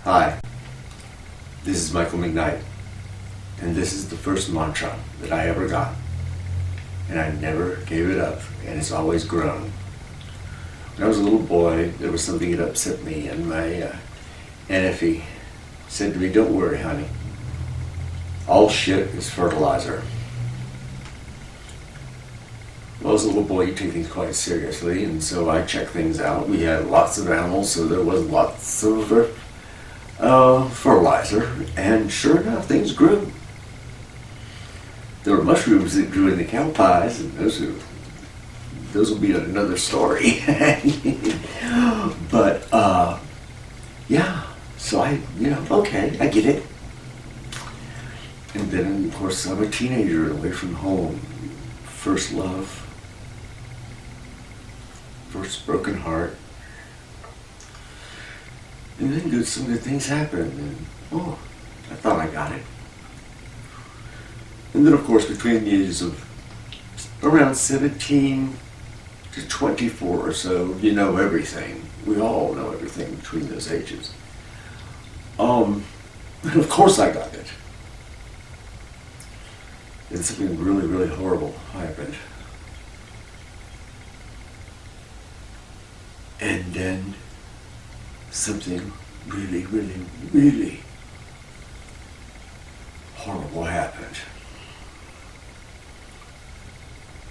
Hi, this is Michael McKnight, and this is the first mantra that I ever got, and I never gave it up, and it's always grown. When I was a little boy, there was something that upset me, and my NFE said to me, "Don't worry, honey, all shit is fertilizer." Well, as a little boy, you take things quite seriously, and so I checked things out. We had lots of animals, so there was lots of fertilizer, and sure enough, things grew. There were mushrooms that grew in the cow pies, and those will be another story. But yeah, so okay, I get it. And then, of course, I'm a teenager away from home. First love, first broken heart. And then some good things happened, and I thought I got it. And then, of course, between the ages of around 17 to 24 or so, you know everything. We all know everything between those ages. And of course I got it. And something really, really horrible happened. And then something really, really, really horrible happened.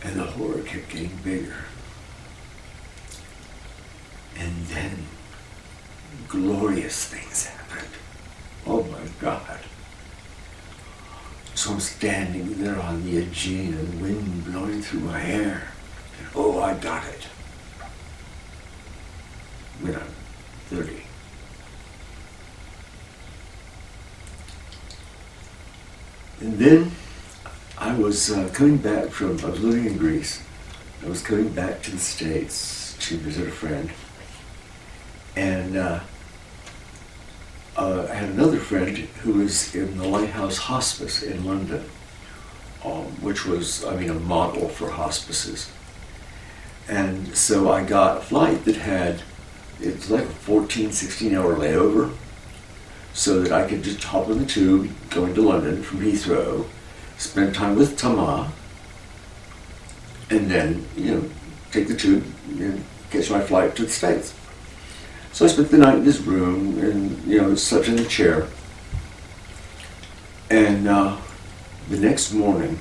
And the horror kept getting bigger. And then glorious things happened. Oh my God. So I'm standing there on the Aegean and the wind blowing through my hair. And I got it. When I'm 30. And then I was coming back I was living in Greece. I was coming back to the States to visit a friend. And I had another friend who was in the Lighthouse Hospice in London, which was, a model for hospices. And so I got a flight that it's like a 14, 16-hour layover, so that I could just hop on the tube going to London from Heathrow, spend time with Tama, and then, take the tube and catch my flight to the States. So I spent the night in his room and, slept in a chair. And the next morning,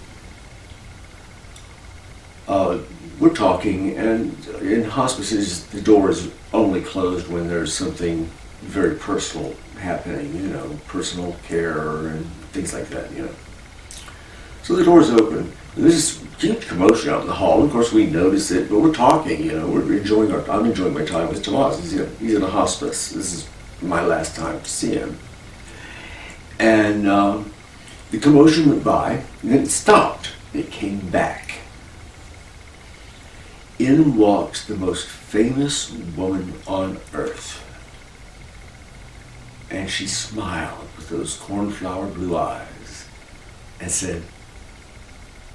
we're talking, and in hospices, the door is only closed when there's something very personal happening, personal care and things like that, So the door's open. And there's this huge commotion out in the hall. Of course, we notice it, but we're talking, I'm enjoying my time with Tomas. He's in a hospice. This is my last time to see him. And the commotion went by, and then it stopped. It came back. In walks the most famous woman on earth. And she smiled with those cornflower blue eyes and said,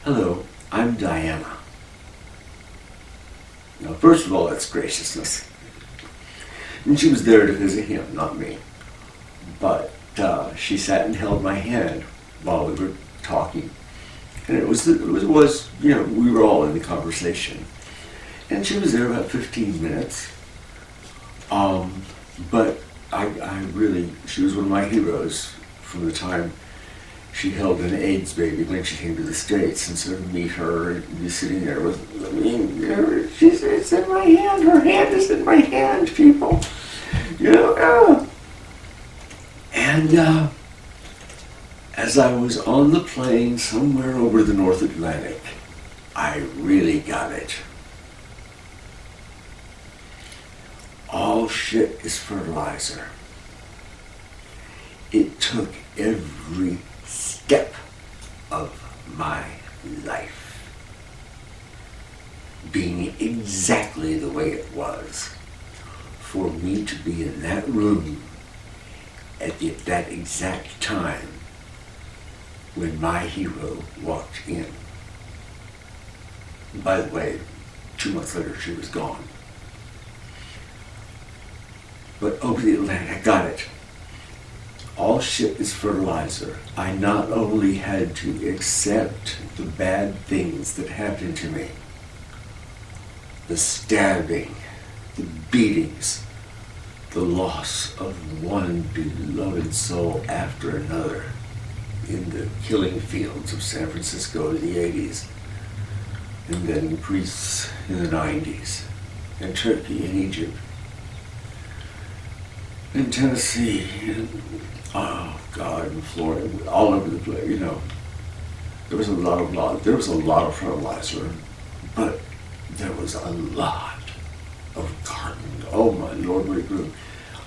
"Hello, I'm Diana." Now, first of all, that's graciousness. And she was there to visit him, not me. But she sat and held my hand while we were talking. And it was we were all in the conversation. And she was there about 15 minutes. But she was one of my heroes from the time she held an AIDS baby when she came to the States. And so to meet her and be sitting there with it's in my hand, her hand is in my hand, people. And as I was on the plane somewhere over the North Atlantic, I really got it. All shit is fertilizer. It took every step of my life being exactly the way it was for me to be in that room at that exact time when my hero walked in. And by the way, 2 months later she was gone. But over the Atlantic, I got it. shit is fertilizer. I not only had to accept the bad things that happened to me, the stabbing, the beatings, the loss of one beloved soul after another in the killing fields of San Francisco in the 80s, and then Greece in the 90s, and Turkey and Egypt, and Tennessee, and oh God, and Florida, all over the place. You know, there was a lot of fertilizer, but there was a lot of garden. Oh my Lord, what it grew.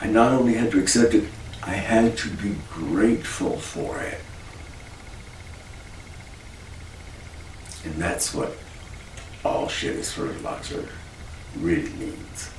I not only had to accept it, I had to be grateful for it. And that's what all shit is fertilizer really means.